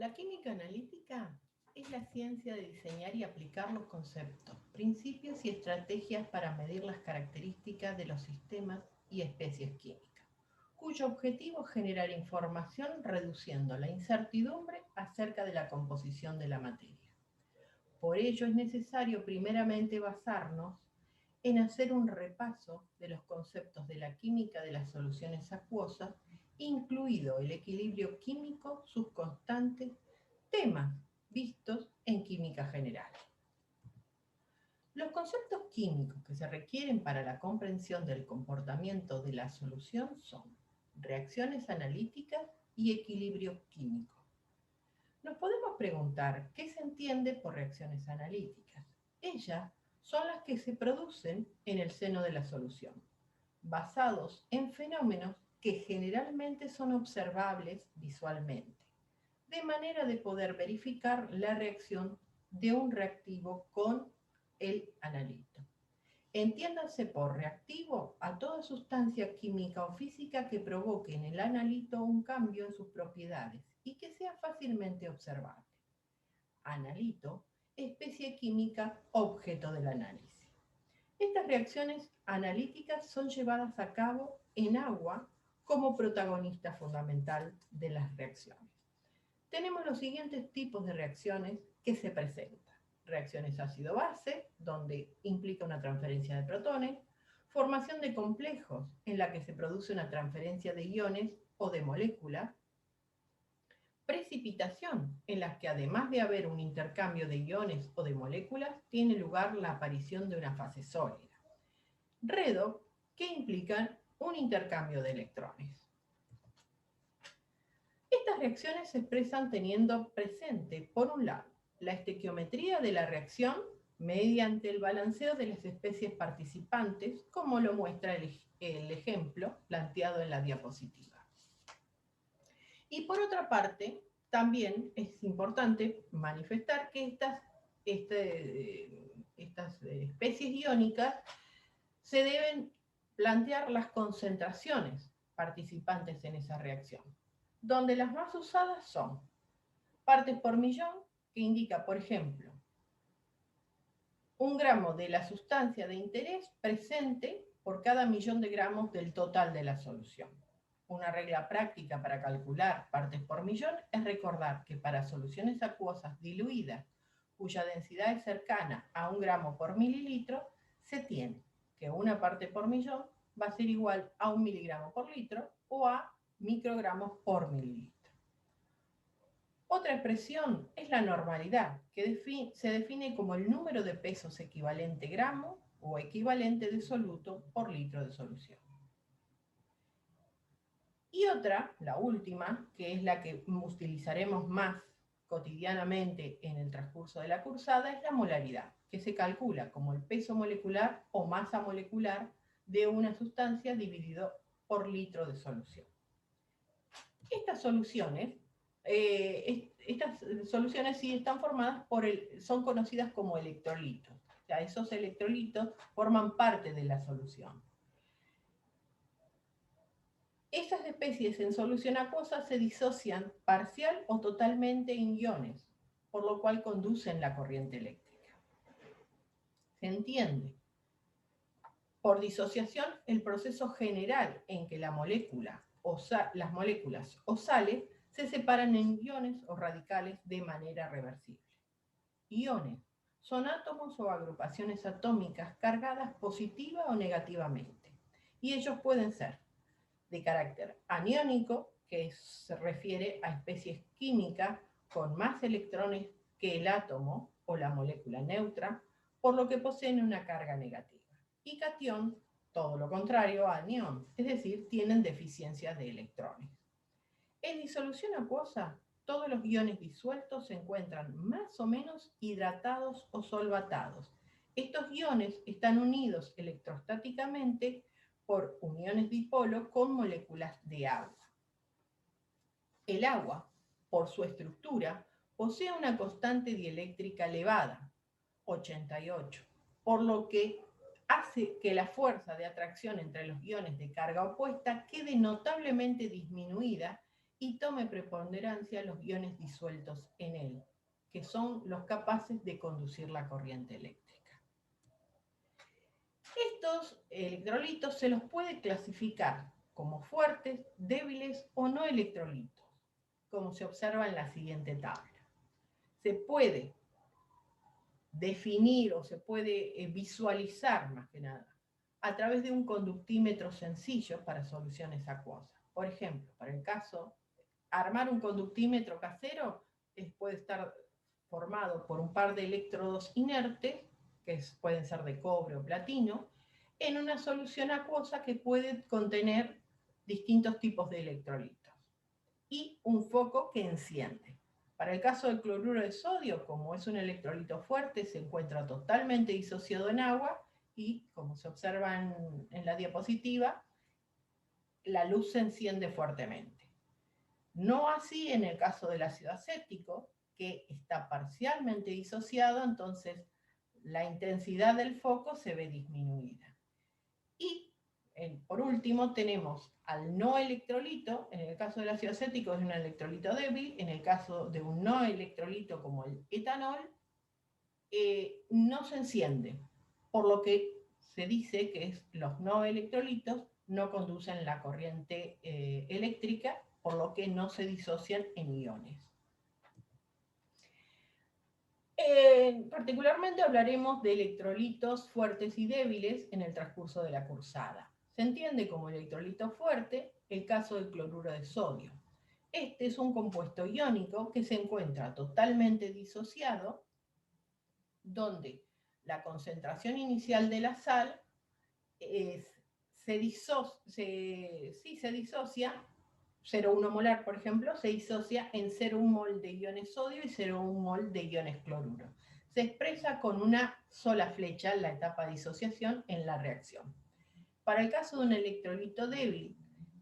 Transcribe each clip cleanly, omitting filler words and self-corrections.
La química analítica es la ciencia de diseñar y aplicar los conceptos, principios y estrategias para medir las características de los sistemas y especies químicas, cuyo objetivo es generar información reduciendo la incertidumbre acerca de la composición de la materia. Por ello es necesario primeramente basarnos en hacer un repaso de los conceptos de la química de las soluciones acuosas, incluido el equilibrio químico, sus constantes, temas vistos en química general. Los conceptos químicos que se requieren para la comprensión del comportamiento de la solución son reacciones analíticas y equilibrio químico. Nos podemos preguntar qué se entiende por reacciones analíticas. Ellas son las que se producen en el seno de la solución, basados en fenómenos que generalmente son observables visualmente, de manera de poder verificar la reacción de un reactivo con el analito. Entiéndase por reactivo a toda sustancia química o física que provoque en el analito un cambio en sus propiedades y que sea fácilmente observable. Analito, especie química, objeto del análisis. Estas reacciones analíticas son llevadas a cabo en agua como protagonista fundamental de las reacciones. Tenemos los siguientes tipos de reacciones que se presentan. Reacciones ácido-base, donde implica una transferencia de protones, formación de complejos, en la que se produce una transferencia de iones o de moléculas, precipitación, en las que además de haber un intercambio de iones o de moléculas, tiene lugar la aparición de una fase sólida. Redox, que implican un intercambio de electrones. Estas reacciones se expresan teniendo presente, por un lado, la estequiometría de la reacción mediante el balanceo de las especies participantes, como lo muestra el ejemplo planteado en la diapositiva. Y por otra parte, también es importante manifestar que estas especies iónicas se deben plantear las concentraciones participantes en esa reacción, donde las más usadas son partes por millón, que indica, por ejemplo, 1 gramo de la sustancia de interés presente por cada millón de gramos del total de la solución. Una regla práctica para calcular partes por millón es recordar que para soluciones acuosas diluidas, cuya densidad es cercana a 1 gramo por mililitro, se tiene que una parte por millón va a ser igual a 1 miligramo por litro o a microgramos por mililitro. Otra expresión es la normalidad, que se define como el número de pesos equivalente gramo o equivalente de soluto por litro de solución. Y otra, la última, que es la que utilizaremos más cotidianamente en el transcurso de la cursada, es la molaridad, que se calcula como el peso molecular o masa molecular de una sustancia dividido por litro de solución. Estas soluciones sí están formadas son conocidas como electrolitos. O sea, esos electrolitos forman parte de la solución. Estas especies en solución acuosa se disocian parcial o totalmente en iones, por lo cual conducen la corriente eléctrica. ¿Se entiende? Por disociación, el proceso general en que las moléculas o sales se separan en iones o radicales de manera reversible. Iones son átomos o agrupaciones atómicas cargadas positiva o negativamente, y ellos pueden ser de carácter aniónico, que se refiere a especies químicas con más electrones que el átomo o la molécula neutra, por lo que poseen una carga negativa. Y catión, todo lo contrario a anión, es decir, tienen deficiencia de electrones. En disolución acuosa, todos los iones disueltos se encuentran más o menos hidratados o solvatados. Estos iones están unidos electrostáticamente por uniones dipolo con moléculas de agua. El agua, por su estructura, posee una constante dieléctrica elevada, 88, por lo que hace que la fuerza de atracción entre los iones de carga opuesta quede notablemente disminuida y tome preponderancia los iones disueltos en él, que son los capaces de conducir la corriente eléctrica. Estos electrolitos se los puede clasificar como fuertes, débiles o no electrolitos, como se observa en la siguiente tabla. Se puede definir o se puede visualizar, más que nada, a través de un conductímetro sencillo para soluciones acuosas. Por ejemplo, para el caso, armar un conductímetro casero puede estar formado por un par de electrodos inertes, que pueden ser de cobre o platino, en una solución acuosa que puede contener distintos tipos de electrolitos, y un foco que enciende. Para el caso del cloruro de sodio, como es un electrolito fuerte, se encuentra totalmente disociado en agua y, como se observa en la diapositiva, la luz se enciende fuertemente. No así en el caso del ácido acético, que está parcialmente disociado, entonces la intensidad del foco se ve disminuida. Y por último tenemos al no electrolito. En el caso del ácido acético es un electrolito débil. En el caso de un no electrolito como el etanol, no se enciende, por lo que se dice que los no electrolitos no conducen la corriente eléctrica, por lo que no se disocian en iones. Particularmente hablaremos de electrolitos fuertes y débiles en el transcurso de la cursada. Se entiende como electrolito fuerte el caso del cloruro de sodio. Este es un compuesto iónico que se encuentra totalmente disociado, donde la concentración inicial de la sal se disocia, 0,1 molar, por ejemplo, se disocia en 0,1 mol de iones sodio y 0,1 mol de iones cloruro. Se expresa con una sola flecha la etapa de disociación en la reacción. Para el caso de un electrolito débil,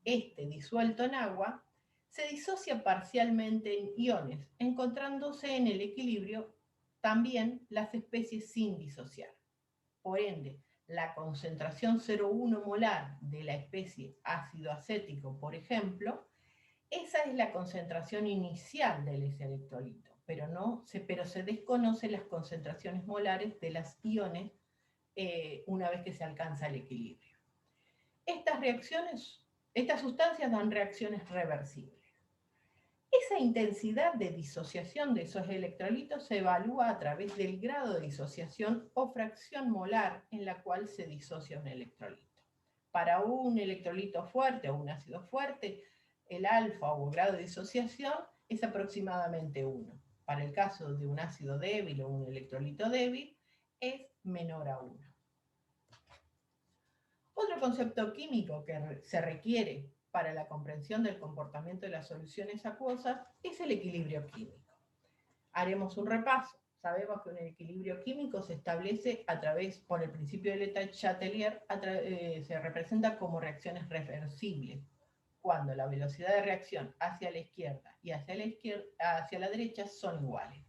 disuelto en agua, se disocia parcialmente en iones, encontrándose en el equilibrio también las especies sin disociar. Por ende, la concentración 0,1 molar de la especie ácido acético, por ejemplo, esa es la concentración inicial de ese electrolito, pero se desconocen las concentraciones molares de las iones una vez que se alcanza el equilibrio. Estas sustancias dan reacciones reversibles. Esa intensidad de disociación de esos electrolitos se evalúa a través del grado de disociación o fracción molar en la cual se disocia un electrolito. Para un electrolito fuerte o un ácido fuerte, el alfa o grado de disociación es aproximadamente 1. Para el caso de un ácido débil o un electrolito débil, es menor a 1. Otro concepto químico que se requiere para la comprensión del comportamiento de las soluciones acuosas es el equilibrio químico. Haremos un repaso. Sabemos que un equilibrio químico se establece por el principio de Le Chatelier, se representa como reacciones reversibles, cuando la velocidad de reacción hacia la izquierda y hacia la derecha son iguales.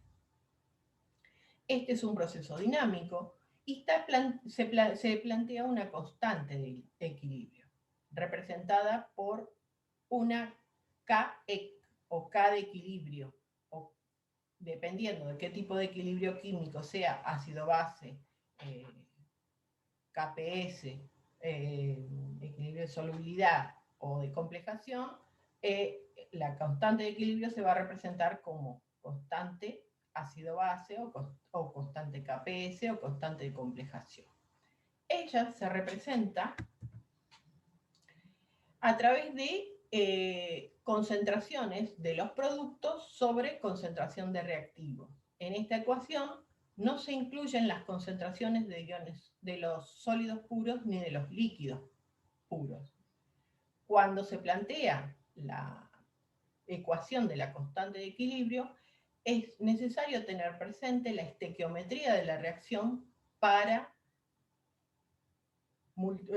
Este es un proceso dinámico y se plantea una constante de equilibrio, representada por una K o K de equilibrio, o dependiendo de qué tipo de equilibrio químico sea, ácido-base, KPS, equilibrio de solubilidad o de complejación, la constante de equilibrio se va a representar como constante ácido-base o constante KPS o constante de complejación. Ella se representa a través de concentraciones de los productos sobre concentración de reactivos. En esta ecuación no se incluyen las concentraciones de iones de los sólidos puros ni de los líquidos puros. Cuando se plantea la ecuación de la constante de equilibrio, es necesario tener presente la estequiometría de la reacción para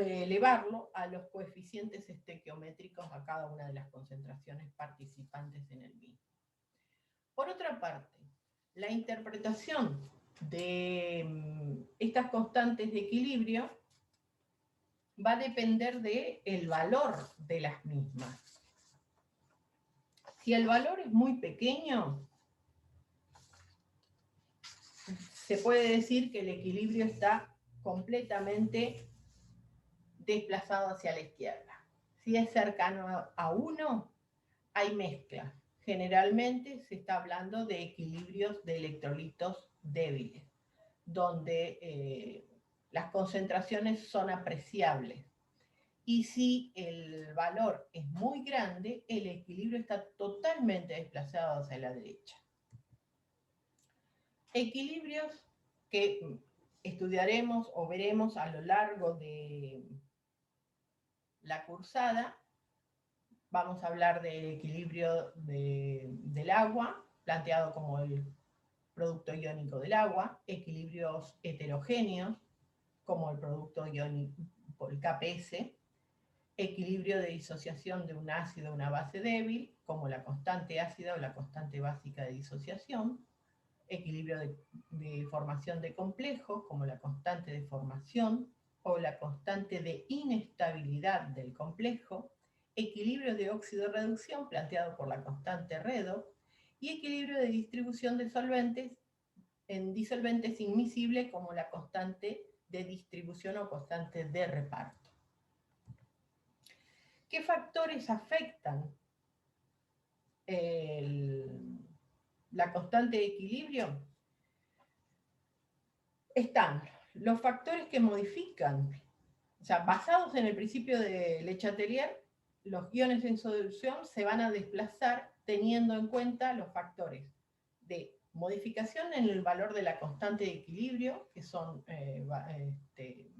elevarlo a los coeficientes estequiométricos a cada una de las concentraciones participantes en el mismo. Por otra parte, la interpretación de estas constantes de equilibrio va a depender del valor de las mismas. Si el valor es muy pequeño, se puede decir que el equilibrio está completamente desplazado hacia la izquierda. Si es cercano a 1, hay mezcla. Generalmente se está hablando de equilibrios de electrolitos débiles, donde las concentraciones son apreciables. Y si el valor es muy grande, el equilibrio está totalmente desplazado hacia la derecha. Equilibrios que estudiaremos o veremos a lo largo de la cursada. Vamos a hablar del equilibrio del agua, planteado como el producto iónico del agua, equilibrios heterogéneos, como el producto iónico, el KPS, equilibrio de disociación de un ácido a una base débil, como la constante ácida o la constante básica de disociación, equilibrio de formación de complejos, como la constante de formación o la constante de inestabilidad del complejo, equilibrio de óxido-reducción planteado por la constante redox, y equilibrio de distribución de solventes en disolventes inmiscibles como la constante de distribución o constante de reparto. ¿Qué factores afectan la constante de equilibrio? Están los factores que modifican, o sea, basados en el principio de Le Chatelier, los iones en solución se van a desplazar teniendo en cuenta los factores de modificación en el valor de la constante de equilibrio, que son este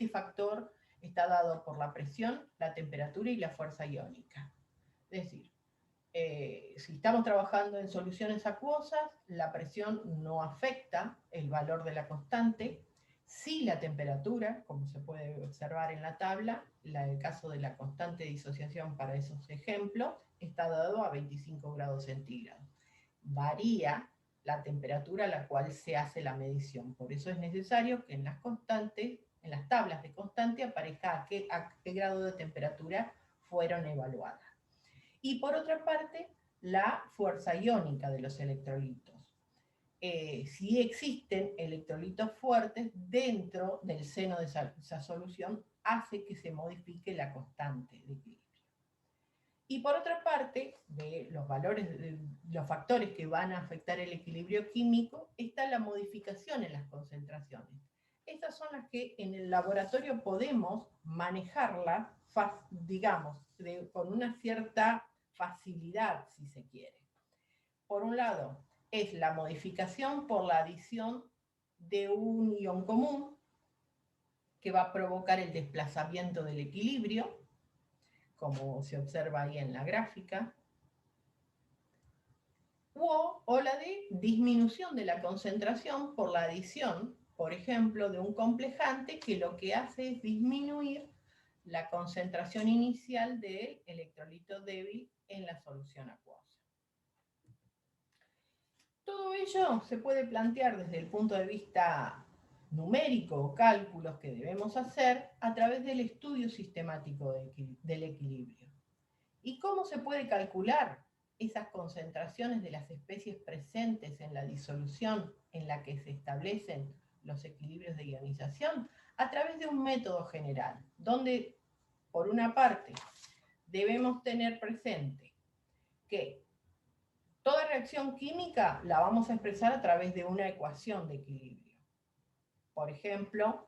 factor está dado por la presión, la temperatura y la fuerza iónica. Es decir, si estamos trabajando en soluciones acuosas, la presión no afecta el valor de la constante. Sí, la temperatura, como se puede observar en la tabla, el caso de la constante de disociación para esos ejemplos, está dado a 25 grados centígrados. Varía la temperatura a la cual se hace la medición. Por eso es necesario que en las constantes, en las tablas de constante, aparezca a qué grado de temperatura fueron evaluadas. Y por otra parte, la fuerza iónica de los electrolitos. Si existen electrolitos fuertes dentro del seno de esa solución, hace que se modifique la constante de equilibrio. Y por otra parte, de los valores, los factores que van a afectar el equilibrio químico, está la modificación en las concentraciones. Estas son las que en el laboratorio podemos manejarlas, digamos, con una cierta facilidad, si se quiere. Por un lado, es la modificación por la adición de un ion común que va a provocar el desplazamiento del equilibrio, como se observa ahí en la gráfica, o la de disminución de la concentración por la adición, por ejemplo, de un complejante que lo que hace es disminuir la concentración inicial del electrolito débil en la solución acuosa. Todo ello se puede plantear desde el punto de vista numérico o cálculos que debemos hacer a través del estudio sistemático del equilibrio. ¿Y cómo se puede calcular esas concentraciones de las especies presentes en la disolución en la que se establecen los equilibrios de ionización? A través de un método general, donde, por una parte, debemos tener presente que toda reacción química la vamos a expresar a través de una ecuación de equilibrio. Por ejemplo,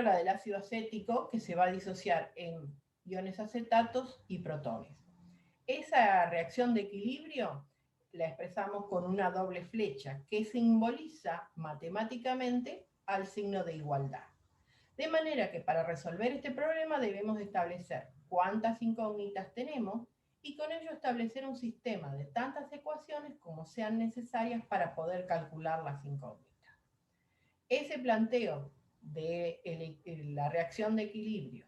la del ácido acético, que se va a disociar en iones acetatos y protones. Esa reacción de equilibrio la expresamos con una doble flecha que simboliza matemáticamente al signo de igualdad. De manera que para resolver este problema debemos establecer cuántas incógnitas tenemos y con ello establecer un sistema de tantas ecuaciones como sean necesarias para poder calcular las incógnitas. Ese planteo de la reacción de equilibrio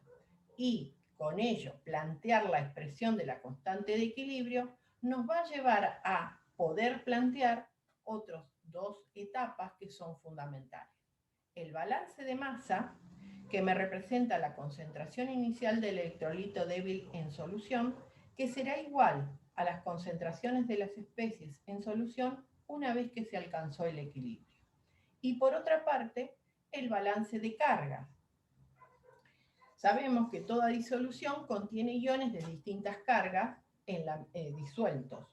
y con ello plantear la expresión de la constante de equilibrio nos va a llevar a poder plantear otras dos etapas que son fundamentales. El balance de masa, que me representa la concentración inicial del electrolito débil en solución, que será igual a las concentraciones de las especies en solución una vez que se alcanzó el equilibrio. Y por otra parte, el balance de cargas. Sabemos que toda disolución contiene iones de distintas cargas disueltos.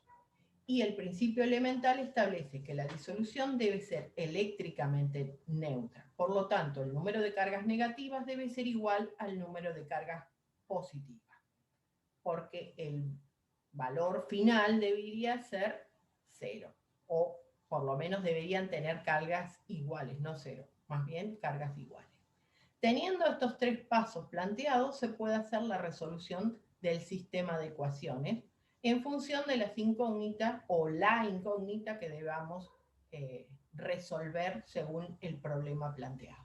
Y el principio elemental establece que la disolución debe ser eléctricamente neutra. Por lo tanto, el número de cargas negativas debe ser igual al número de cargas positivas, porque el valor final debería ser 0, o por lo menos deberían tener cargas iguales, no 0, más bien cargas iguales. Teniendo estos 3 pasos planteados, se puede hacer la resolución del sistema de ecuaciones en función de las incógnitas o la incógnita que debamos resolver según el problema planteado.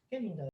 Qué lindo.